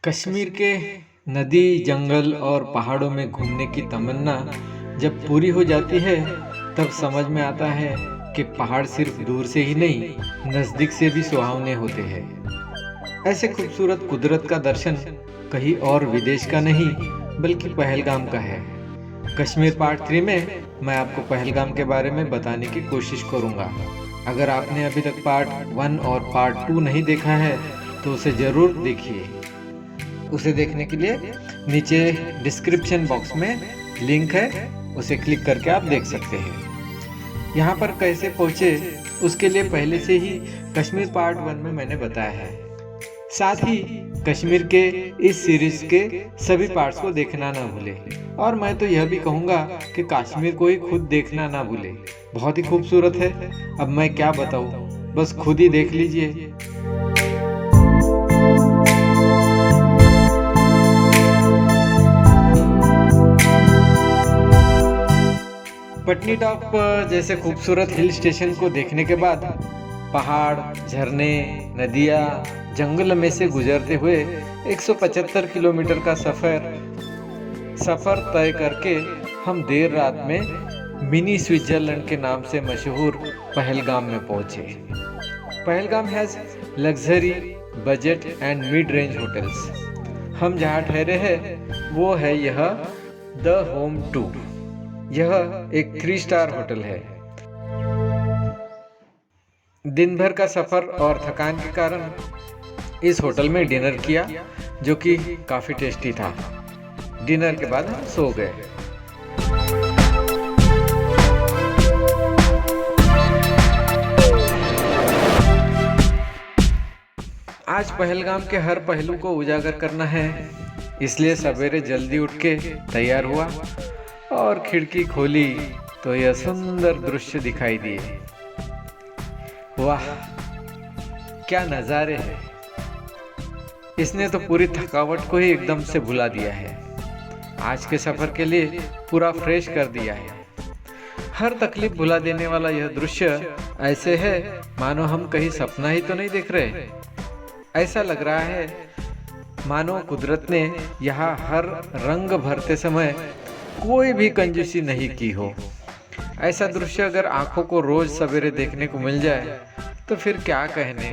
कश्मीर के नदी, जंगल और पहाड़ों में घूमने की तमन्ना जब पूरी हो जाती है, तब समझ में आता है कि पहाड़ सिर्फ दूर से ही नहीं, नज़दीक से भी सुहावने होते हैं। ऐसे खूबसूरत कुदरत का दर्शन कहीं और विदेश का नहीं, बल्कि पहलगाम का है। कश्मीर पार्ट 3 में मैं आपको पहलगाम के बारे में बताने की कोशिश करूंगा। अगर आपने अभी तक पार्ट 1 और पार्ट 2 नहीं देखा है, तो उसे ज़रूर देखिए। उसे देखने के लिए नीचे डिस्क्रिप्शन बॉक्स में लिंक है, उसे क्लिक करके आप देख सकते हैं। यहाँ पर कैसे पहुँचे उसके लिए पहले से ही कश्मीर पार्ट 1 में मैंने बताया है। साथ ही कश्मीर के इस सीरीज के सभी पार्ट्स को देखना ना भूले। और मैं तो यह भी कहूँगा कि कश्मीर को ही खुद देखना ना भूले, बहुत ही खूबसूरत है। अब मैं क्या बताऊँ, बस खुद ही देख लीजिए। पटनी टॉप जैसे खूबसूरत हिल स्टेशन को देखने के बाद पहाड़, झरने, नदियाँ, जंगल में से गुजरते हुए 175 किलोमीटर का सफ़र तय करके हम देर रात में मिनी स्विट्जरलैंड के नाम से मशहूर पहलगाम में पहुंचे। Pahalgam has luxury, budget and mid range hotels. हम जहाँ ठहरे हैं वो है यह द होम 2। यह एक 3 स्टार होटल है। दिन भर का सफ़र और थकान के कारण इस होटल में डिनर किया, जो कि काफ़ी टेस्टी था। डिनर के बाद हम सो गए। आज पहलगाम के हर पहलू को उजागर करना है, इसलिए सवेरे जल्दी उठ के तैयार हुआ और खिड़की खोली तो यह सुंदर दृश्य दिखाई दिए। वाह, क्या नज़ारे हैं! इसने तो पूरी थकावट को ही एकदम से भुला दिया है। आज के सफ़र के लिए पूरा फ्रेश कर दिया है। हर तकलीफ भुला देने वाला यह दृश्य ऐसे है मानो हम कहीं सपना ही तो नहीं देख रहे। ऐसा लग रहा है मानो कुदरत ने यहाँ हर रंग भरते समय कोई भी कंजूसी नहीं की हो। ऐसा दृश्य अगर आंखों को रोज सवेरे देखने को मिल जाए तो फिर क्या कहने।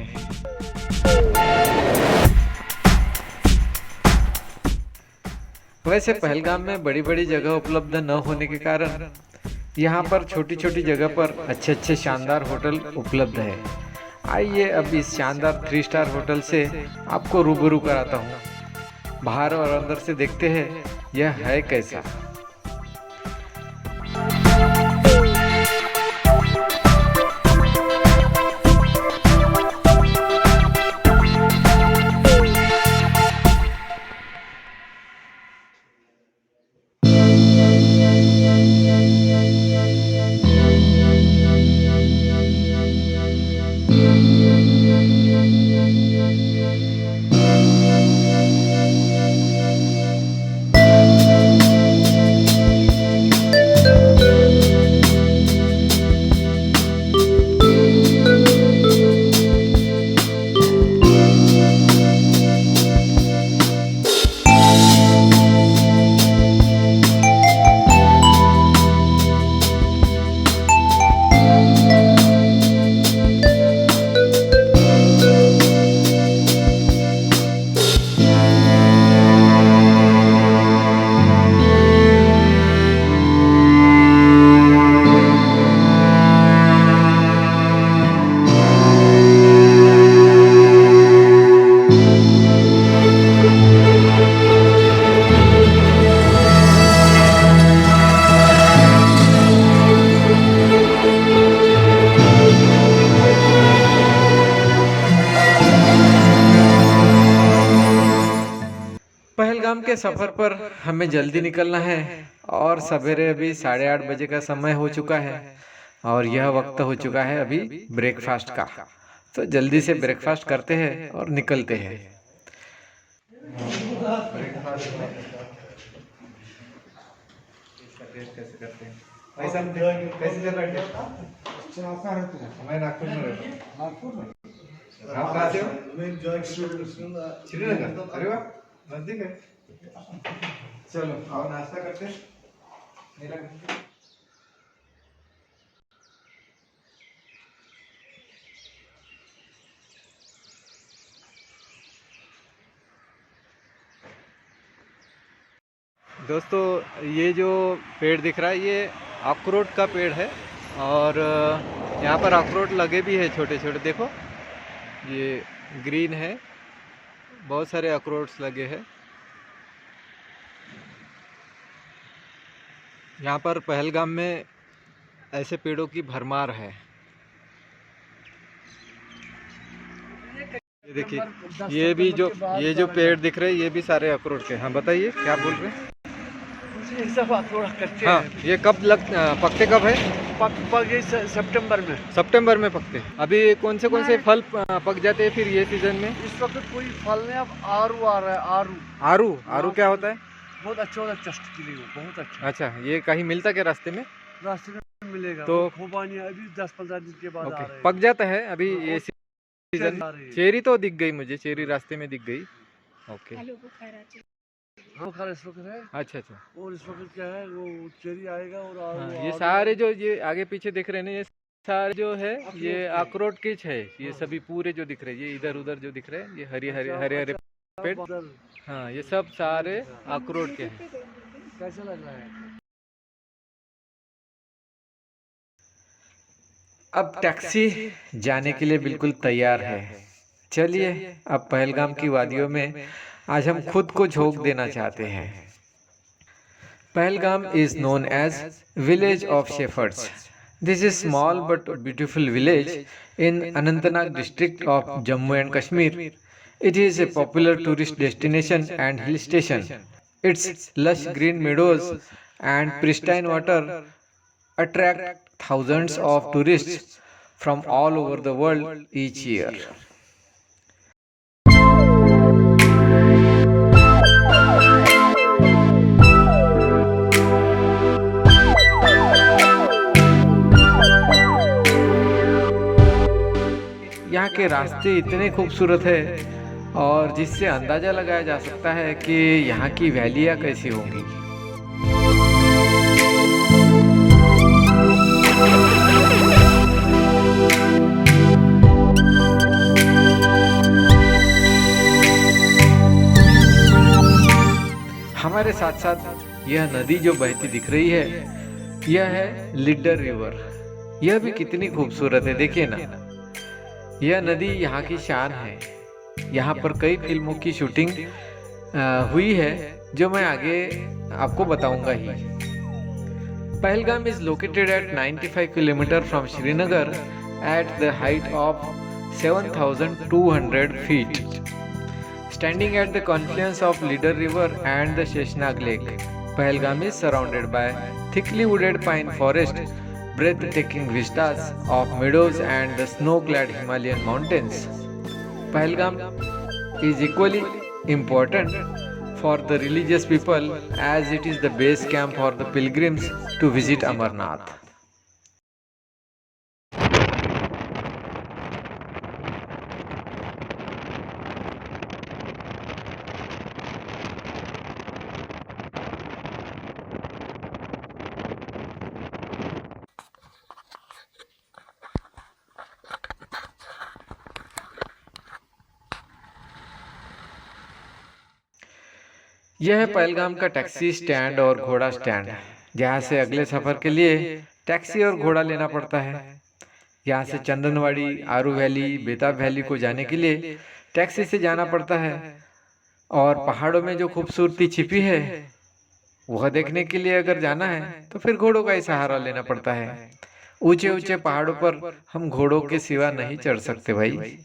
वैसे पहलगाम में बड़ी बड़ी जगह उपलब्ध न होने के कारण यहाँ पर छोटी छोटी जगह पर अच्छे अच्छे शानदार होटल उपलब्ध है। आइए अब इस शानदार 3 स्टार होटल से आपको रूबरू कराता हूँ। बाहर और अंदर से देखते हैं यह है कैसा। पहलगाम के सफ़र पर हमें जल्दी निकलना है और सवेरे अभी 8:30 बजे का समय हो चुका है और यह वक्त हो चुका है अभी ब्रेकफास्ट का। तो जल्दी से ब्रेकफास्ट करते हैं और निकलते हैं। ब्रेकफास्ट में इसका टेस्ट कैसे करते हैं? भाई साहब कैसे चल रहा है टेस्ट? मैं नागपुर में रहता हूँ। आप कहाँ से हो? श्रीनगर। अरे वाह, नजदीक है। चलो आओ नाश्ता करते हैं। मेरा घर। दोस्तों ये जो पेड़ दिख रहा है ये अखरोट का पेड़ है। और यहाँ पर अखरोट लगे भी है छोटे छोटे, देखो ये ग्रीन है, बहुत सारे अखरोट्स लगे हैं। यहाँ पर पहलगाम में ऐसे पेड़ों की भरमार है। ये देखिए ये जो पेड़ दिख रहे हैं ये भी सारे अखरोट के। हाँ बताइए क्या बोल रहे हैं। ये सब अखरोट कच्चे हाँ हैं। ये कब पकते कब है? पक ये सितंबर में। सितंबर में पकते। अभी कौन से फल पक जाते हैं फिर ये सीजन में? इस वक्त कोई फल नहीं, अब आरू आ रहा है। आरू आरू आरू क्या होता है? बहुत अच्छा होता है चस्ट के लिए, वो बहुत अच्छा। अच्छा ये कहीं मिलता क्या रास्ते में? रास्ते में मिलेगा तो खुबानी अभी 10-15 दिन के बाद आ रहे हैं। पक जाता है अभी ये सीजन। आ रही है। चेरी तो दिख गई मुझे, चेरी रास्ते में दिख गई। ओके हाँ खा इस वक्त है। अच्छा अच्छा। और इस वक्त क्या है, वो चेरी आएगा और हाँ, ये आरू सारे जो ये आगे पीछे दिख रहे हैं ना, ये सारे जो है ये अखरोट अखरोट किच है। ये सभी पूरे जो दिख रहे हैं, ये इधर उधर जो दिख रहे हैं, ये हरे हरे हरे हरे पेड़। बादल हाँ ये सब सारे अखरोट के हैं। कैसा लग रहा है? अब टैक्सी जाने के लिए बिल्कुल तैयार है। चलिए अब पहलगाम की वादियों में आज हम खुद को झोंक देना चाहते हैं। Pahalgam is known as Village of Shepherds. This is small but beautiful village in Anantnag district of Jammu and Kashmir. It is a popular tourist destination and hill station. Its lush green meadows and pristine water attract thousands of tourists from all over the world each year. यहाँ के रास्ते इतने खूबसूरत है और जिससे अंदाज़ा लगाया जा सकता है कि यहाँ की वैलियाँ कैसी होंगी। हमारे साथ साथ यह नदी जो बहती दिख रही है यह है लिडर रिवर। यह भी कितनी खूबसूरत है, देखिए ना। यह नदी यहाँ की शान है। यहाँ पर कई फिल्मों की शूटिंग हुई है जो मैं आगे आपको बताऊंगा ही। Pahalgam is located at 95 kilometre from Srinagar at the height of 7,200 feet, standing at the confluence of Leader River and the Sheshnag Lake. Pahalgam is surrounded by thickly wooded pine forest, breathtaking vistas of meadows and the snow-clad Himalayan mountains. Pahalgam is equally important for the religious people as it is the base camp for the pilgrims to visit Amarnath. यह है पहलगाम का taxi stand और घोड़ा stand, जहाँ से अगले सफर के लिए टैक्सी और घोड़ा लेना पड़ता है। यहाँ से चंदनवाड़ी, आरू वैली, बेताब वैली को जाने के लिए टैक्सी से जाना पड़ता है। और पहाड़ों में जो खूबसूरती छिपी है वह देखने के लिए अगर जाना है तो फिर घोड़ों का ही सहारा लेना पड़ता है। ऊंचे ऊंचे पहाड़ों पर हम घोड़ों के सिवा नहीं चढ़ सकते भाई।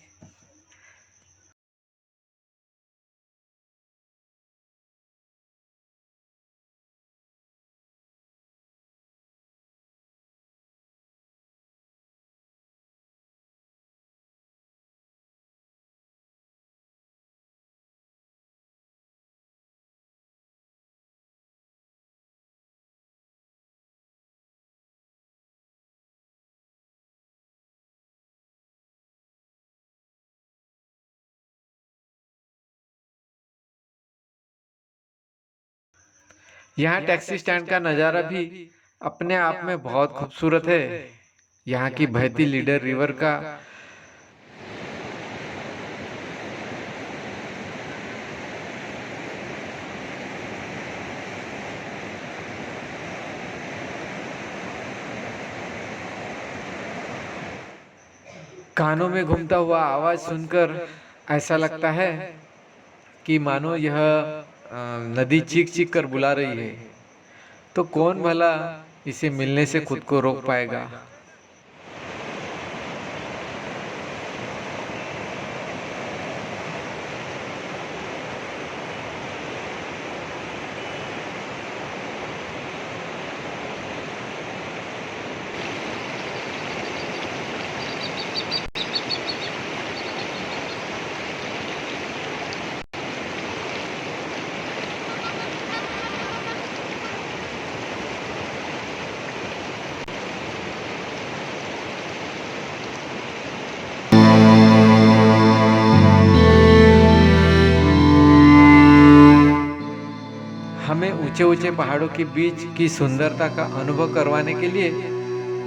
यहाँ टैक्सी स्टैंड का नज़ारा भी अपने आप में बहुत खूबसूरत है। यहाँ की बहती लीडर रिवर का कानों में घूमता हुआ आवाज सुनकर ऐसा लगता है कि मानो यह नदी चीख चीख कर बुला रही है। तो कौन भला इसे मिलने से खुद को रोक पाएगा। हमें ऊंचे ऊंचे पहाड़ों के बीच की सुंदरता का अनुभव करवाने के लिए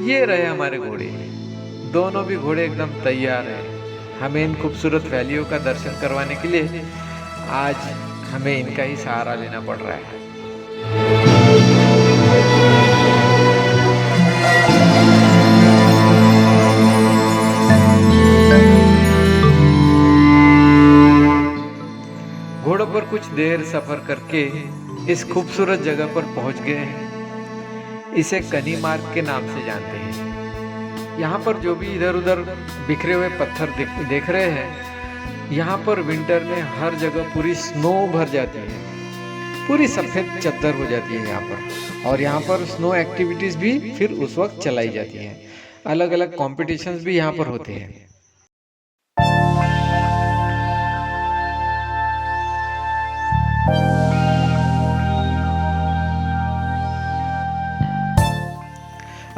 ये रहे हमारे घोड़े। दोनों भी घोड़े एकदम तैयार हैं हमें इन खूबसूरत वैलियों का दर्शन करवाने के लिए। आज हमें इनका ही सहारा लेना पड़ रहा है। घोड़ों पर कुछ देर सफर करके इस खूबसूरत जगह पर पहुंच गए हैं। इसे कनी मार्ग के नाम से जानते हैं। यहाँ पर जो भी इधर उधर बिखरे हुए पत्थर देख रहे हैं, यहाँ पर विंटर में हर जगह पूरी स्नो भर जाती है, पूरी सफेद चद्दर हो जाती है यहाँ पर। और यहाँ पर स्नो एक्टिविटीज भी फिर उस वक्त चलाई जाती हैं। अलग अलग कॉम्पिटिशन्स भी यहाँ पर होते हैं।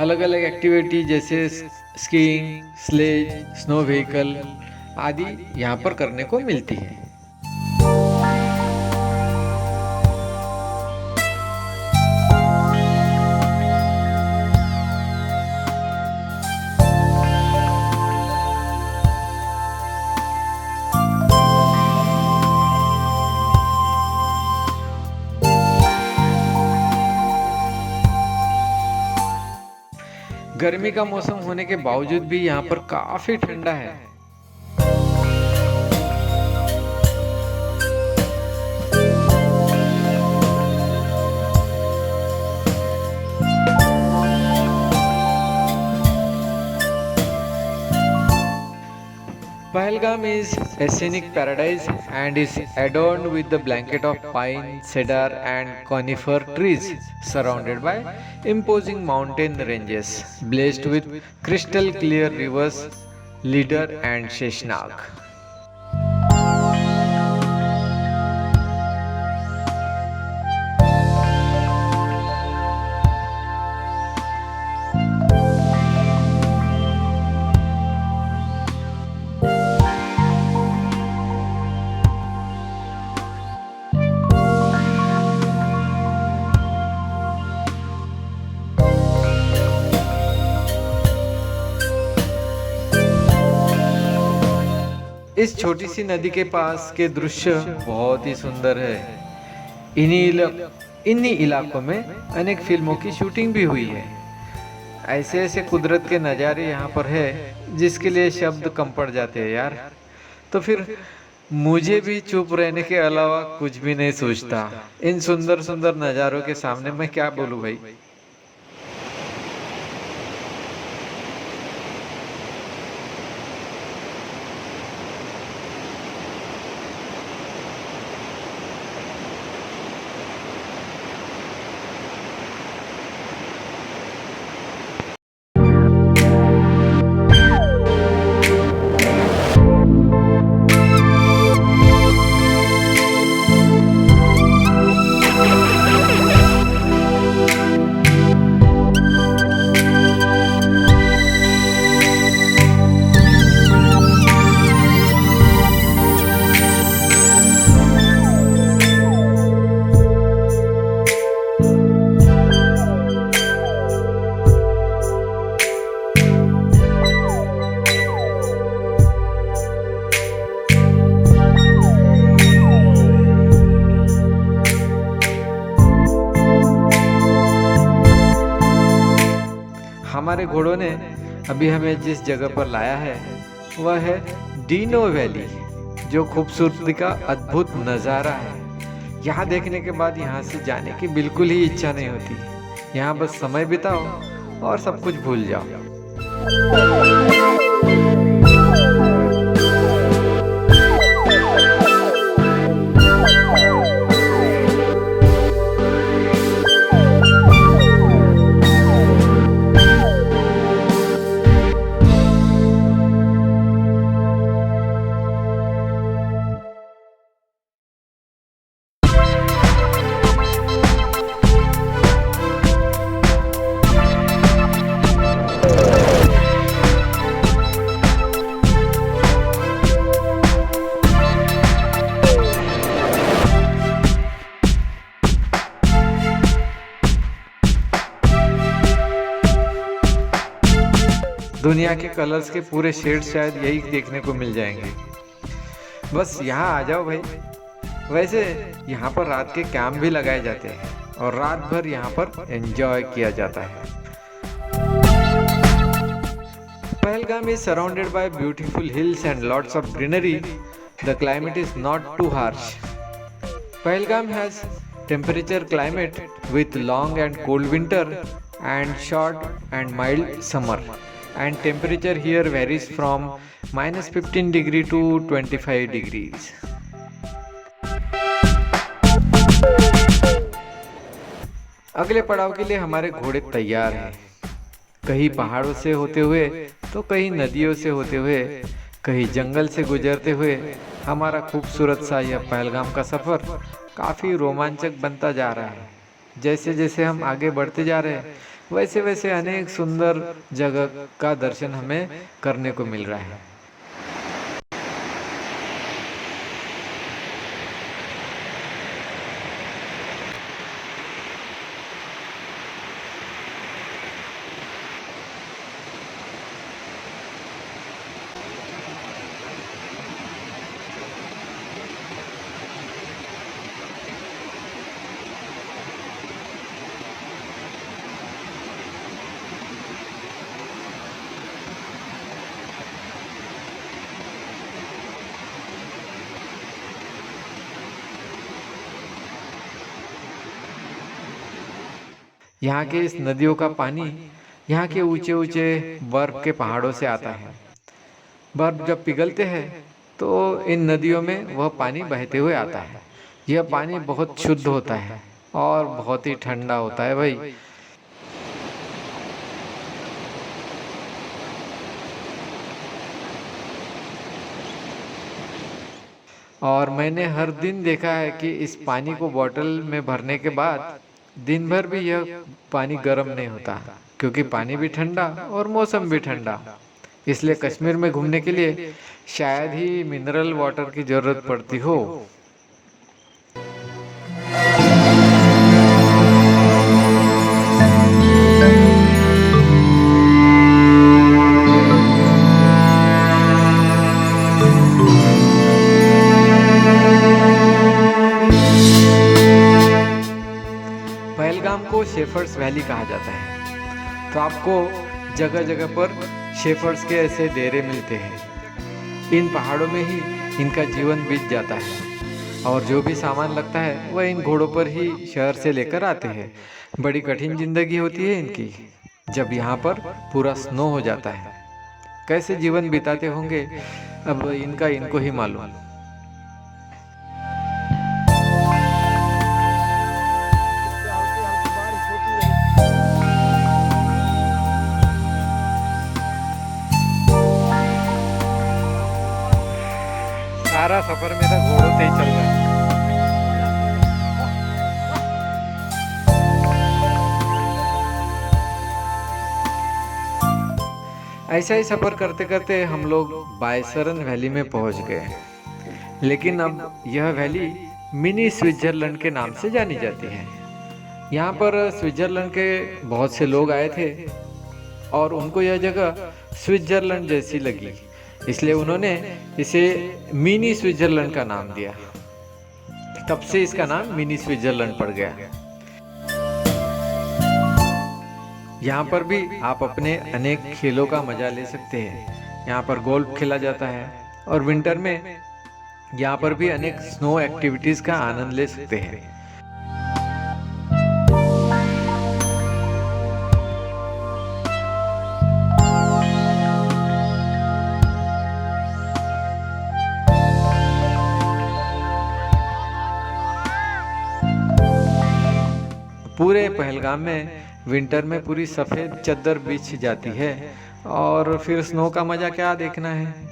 अलग अलग एक्टिविटी जैसे स्कीइंग, स्लेज, स्नो व्हीकल आदि यहाँ पर करने को मिलती है। गर्मी का मौसम होने के बावजूद भी यहाँ पर काफी ठंडा है। Pahalgam is a scenic paradise and is adorned with the blanket of pine, cedar and conifer trees surrounded by imposing mountain ranges blazed with crystal clear rivers Leader and Sheshnag. इस छोटी सी नदी के पास के दृश्य बहुत ही सुंदर है। इन्हीं इलाकों में अनेक फिल्मों की शूटिंग भी हुई है। ऐसे ऐसे कुदरत के नज़ारे यहाँ पर है जिसके लिए शब्द कम पड़ जाते हैं यार। तो फिर मुझे भी चुप रहने के अलावा कुछ भी नहीं सोचता। इन सुंदर सुंदर नज़ारों के सामने मैं क्या बोलूँ भाई। हमारे घोड़ों ने अभी हमें जिस जगह पर लाया है वह है डीनो वैली, जो खूबसूरती का अद्भुत नज़ारा है। यहाँ देखने के बाद यहाँ से जाने की बिल्कुल ही इच्छा नहीं होती। यहाँ बस समय बिताओ और सब कुछ भूल जाओ। दुनिया के कलर्स के पूरे शेड्स शायद यही देखने को मिल जाएंगे। बस यहाँ आ जाओ भाई। वैसे यहाँ पर रात के कैंप भी लगाए जाते हैं और रात भर यहाँ पर एंजॉय किया जाता है। Pahalgam is surrounded by beautiful hills and lots of greenery. The climate is not too harsh. Pahalgam has temperature climate with long and cold winter and short and mild summer. And temperature here varies from -15 degree to 25 degrees. अगले पड़ाव के लिए हमारे घोड़े तैयार हैं। कहीं पहाड़ों से होते हुए तो कहीं नदियों से होते हुए, कहीं जंगल से गुजरते हुए हमारा खूबसूरत सा यह पहलगाम का सफ़र काफ़ी रोमांचक बनता जा रहा है। जैसे जैसे हम आगे बढ़ते जा रहे हैं वैसे वैसे अनेक सुंदर जगह का दर्शन हमें करने को मिल रहा है। यहाँ के इस नदियों का पानी यहाँ के ऊंचे ऊंचे बर्फ के पहाड़ों से आता है। बर्फ जब पिघलते हैं तो इन नदियों में वह पानी बहते हुए आता है। यह पानी बहुत शुद्ध होता है और बहुत ही ठंडा होता है भाई। और मैंने हर दिन देखा है कि इस पानी को बोतल में भरने के बाद दिन भर भी यह पानी गर्म नहीं होता, क्योंकि पानी भी ठंडा और मौसम भी ठंडा। इसलिए कश्मीर में घूमने के लिए शायद ही मिनरल वाटर की जरूरत पड़ती हो। पहलगाम को शेफर्ड्स वैली कहा जाता है। तो आपको जगह जगह पर शेफर्ड्स के ऐसे डेरे मिलते हैं। इन पहाड़ों में ही इनका जीवन बीत जाता है और जो भी सामान लगता है वह इन घोड़ों पर ही शहर से लेकर आते हैं। बड़ी कठिन जिंदगी होती है इनकी। जब यहाँ पर पूरा स्नो हो जाता है, कैसे जीवन बिताते होंगे अब इनको ही मालूम। सारा सफर मेरा घोड़ों से ही चल रहा है। ऐसा ही सफर करते करते हम लोग बायसरन वैली में पहुंच गए। लेकिन अब यह वैली मिनी स्विट्जरलैंड के नाम से जानी जाती है। यहाँ पर स्विट्जरलैंड के बहुत से लोग आए थे और उनको यह जगह स्विट्जरलैंड जैसी लगी, इसलिए उन्होंने इसे मिनी स्विट्जरलैंड का नाम दिया। तब से इसका नाम मिनी स्विट्जरलैंड पड़ गया। यहाँ पर भी आप अपने अनेक खेलों का मजा ले सकते हैं। यहाँ पर गोल्फ खेला जाता है और विंटर में यहाँ पर भी अनेक स्नो एक्टिविटीज का आनंद ले सकते हैं। पूरे पहलगाम में विंटर में पूरी सफ़ेद चद्दर बिछ जाती है और फिर स्नो का मजा क्या देखना है।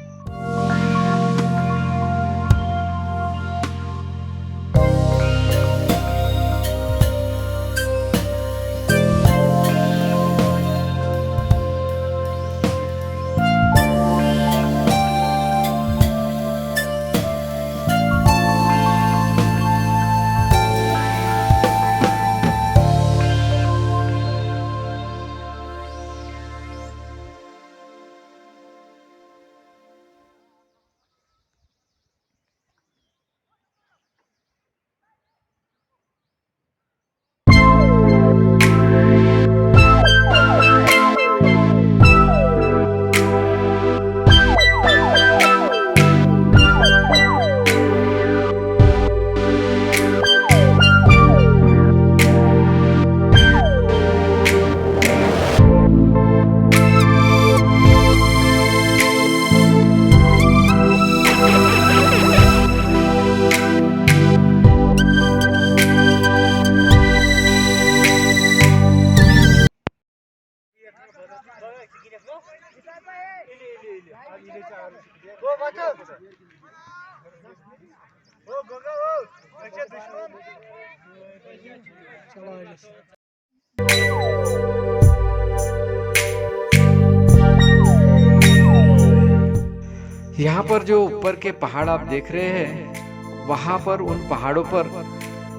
यहाँ पर जो ऊपर के पहाड़ आप देख रहे हैं, वहाँ पर उन पहाड़ों पर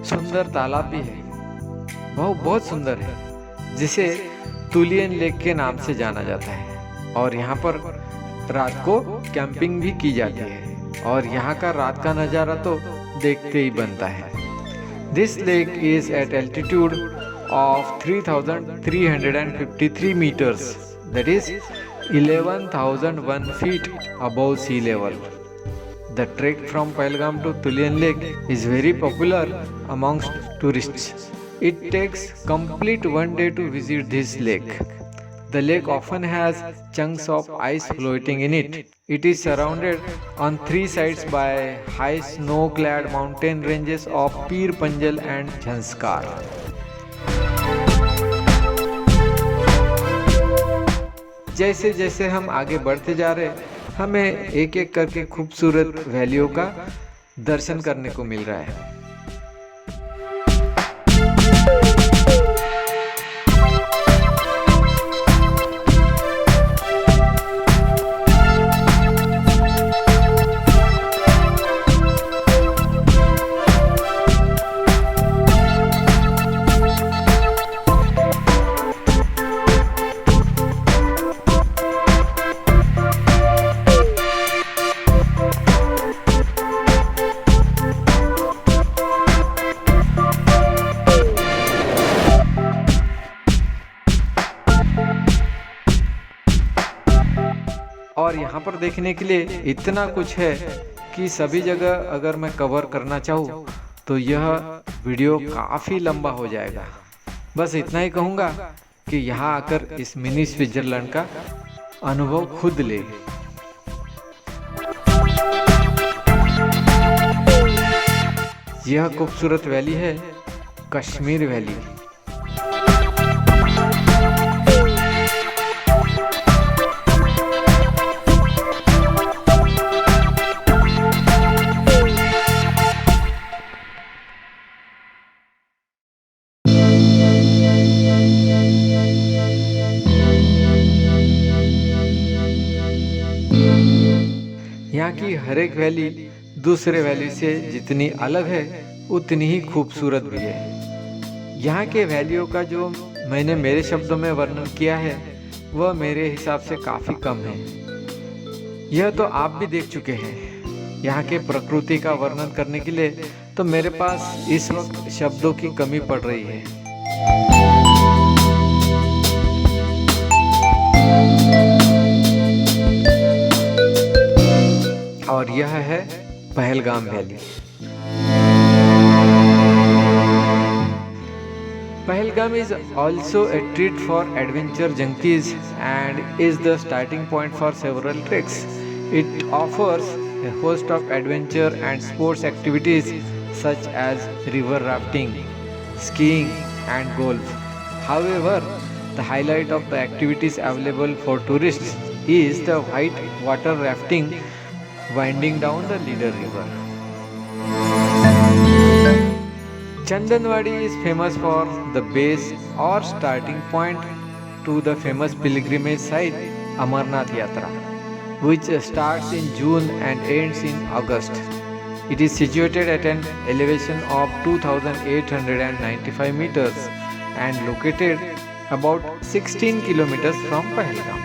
सुंदर तालाब भी है, वो बहुत सुंदर है, जिसे तुलियन लेक के नाम से जाना जाता है। और यहाँ पर रात को कैंपिंग भी की जाती है और यहाँ का रात का नज़ारा तो देखते ही बनता है। This lake is at altitude of 3,353 meters, that is 11,001 feet above sea level. The trek from Pahalgam to Tulian Lake is very popular amongst tourists. It takes complete one day to visit this lake. The lake often has chunks of ice floating in it. It is surrounded on three sides by high snow-clad mountain ranges of Pir Panjal and Jhanskar. जैसे जैसे हम आगे बढ़ते जा रहे, हमें एक एक करके खूबसूरत वैलियों का दर्शन करने को मिल रहा है। और यहाँ पर देखने के लिए इतना कुछ है कि सभी जगह अगर मैं कवर करना चाहूँ तो यह वीडियो काफ़ी लंबा हो जाएगा। बस इतना ही कहूँगा कि यहाँ आकर इस मिनी स्विट्जरलैंड का अनुभव खुद ले। यह खूबसूरत वैली है कश्मीर वैली। यहाँ की हर एक वैली दूसरे वैली से जितनी अलग है उतनी ही खूबसूरत भी है। यहाँ के वैलियों का जो मैंने मेरे शब्दों में वर्णन किया है वह मेरे हिसाब से काफ़ी कम है। यह तो आप भी देख चुके हैं। यहाँ के प्रकृति का वर्णन करने के लिए तो मेरे पास इस वक्त शब्दों की कमी पड़ रही है। और यह है Pahalgam valley. Pahalgam is also a treat for adventure junkies and is the starting point for several treks. It offers a host of adventure and sports activities such as river rafting, skiing, and golf. However, the highlight of the activities available for tourists is the white water rafting winding down the Leader River. Chandanwadi is famous for the base or starting point to the famous pilgrimage site Amarnath Yatra, which starts in June and ends in August. It is situated at an elevation of 2,895 meters and located about 16 kilometers from Pahalgam.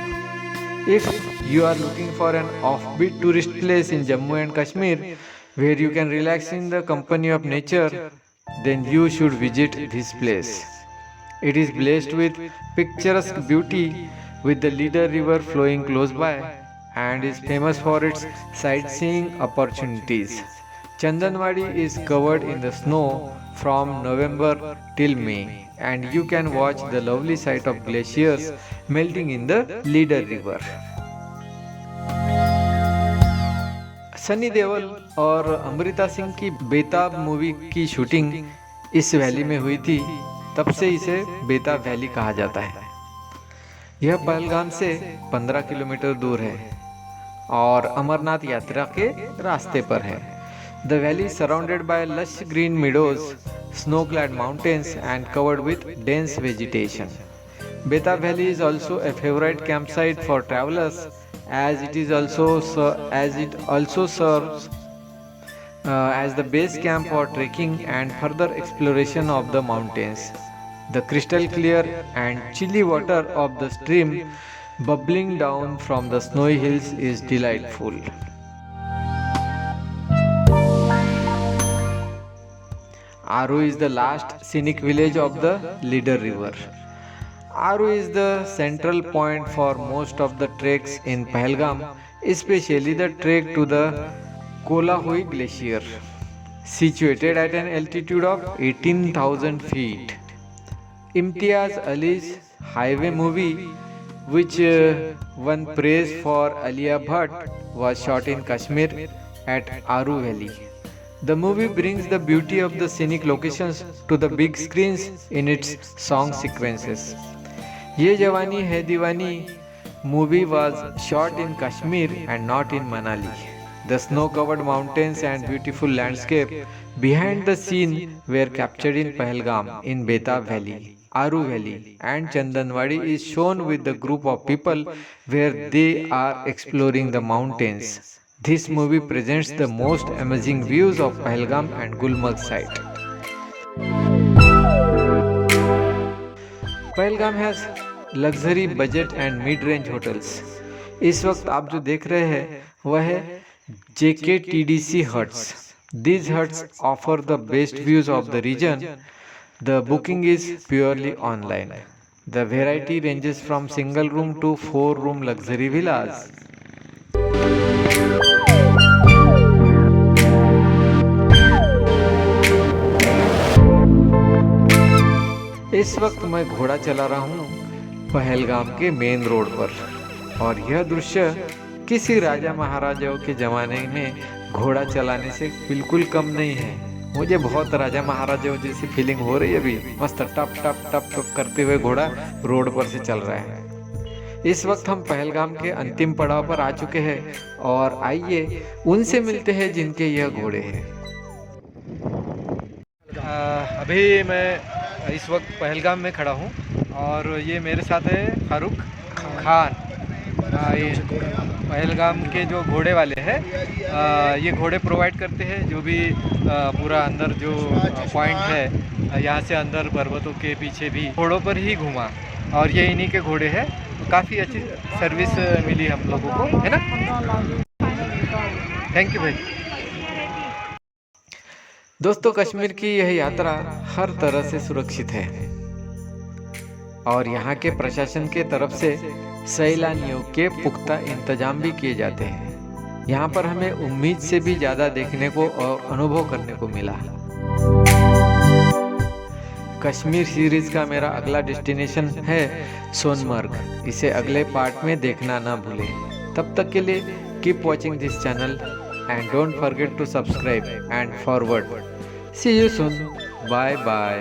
If you are looking for an offbeat tourist place in Jammu and Kashmir where you can relax in the company of nature, then you should visit this place. It is blessed with picturesque beauty with the Leader River flowing close by and is famous for its sightseeing opportunities. Chandanwadi is covered in the snow from November till May, and you can watch the lovely sight of glaciers melting in the Leader River. Sunny Deol और अमृता सिंह की बेताब movie की shooting इस valley में हुई थी, तब से इसे बेताब वैली कहा जाता है। यह पहलगाम से 15 किलोमीटर दूर है और अमरनाथ यात्रा के रास्ते पर है। The valley surrounded by lush green meadows, snow-clad mountains and covered with dense vegetation. Betab Valley is also a favorite campsite for travelers as it also serves as the base camp for trekking and further exploration of the mountains. The crystal clear and chilly water of the stream bubbling down from the snowy hills is delightful. Aru is the last scenic village of the Leader River. Aru is the central point for most of the treks in Pahalgam, especially the trek to the Kolahui Glacier, situated at an altitude of 18,000 feet. Imtiaz Ali's highway movie, which won praise for Alia Bhatt, was shot in Kashmir at Aru Valley. The movie brings the beauty of the scenic locations to the big screens in its song sequences. Ye Jawani Hai Diwani movie was shot in Kashmir and not in Manali. The snow-covered mountains and beautiful landscape behind the scene were captured in Pahalgam, in Betab Valley, Aru Valley and Chandanwadi is shown with the group of people where they are exploring the mountains. This movie presents the most amazing views of Pahalgam and Gulmarg site. Pahalgam has luxury budget and mid-range hotels. इस वक्त आप जो देख रहे हैं वह है JKTDC huts. These huts offer the best views of the region. The booking is purely online. The variety ranges from single room to 4-room luxury villas. इस वक्त मैं घोड़ा चला रहा हूँ पहलगाम के मेन रोड पर और यह दृश्य किसी राजा महाराजाओं के ज़माने में घोड़ा चलाने से बिल्कुल कम नहीं है। मुझे बहुत राजा महाराजाओं जैसी फीलिंग हो रही है अभी। मस्त टप टप टप टप करते हुए घोड़ा रोड पर से चल रहा है। इस वक्त हम पहलगाम के अंतिम पड़ाव पर आ चुके हैं और आइए उनसे मिलते हैं जिनके यह घोड़े हैं। अभी मैं इस वक्त पहलगाम में खड़ा हूँ और ये मेरे साथ है फारूक खान। ये पहलगाम के जो घोड़े वाले हैं ये घोड़े प्रोवाइड करते हैं जो भी पूरा अंदर जो पॉइंट है यहाँ से अंदर पर्वतों के पीछे भी घोड़ों पर ही घूमा और ये इन्हीं के घोड़े हैं। काफ़ी अच्छी सर्विस मिली हम लोगों को, है ना। थैंक यू भाई। दोस्तों, कश्मीर की यह यात्रा हर तरह से सुरक्षित है और यहाँ के प्रशासन के तरफ से सैलानियों के पुख्ता इंतजाम भी किए जाते हैं। यहाँ पर हमें उम्मीद से भी ज़्यादा देखने को और अनुभव करने को मिला। कश्मीर सीरीज का मेरा अगला डेस्टिनेशन है सोनमर्ग। इसे अगले पार्ट में देखना ना भूलें। तब तक के लिए keep watching this channel and don't forget to subscribe and forward. See you soon. Bye bye.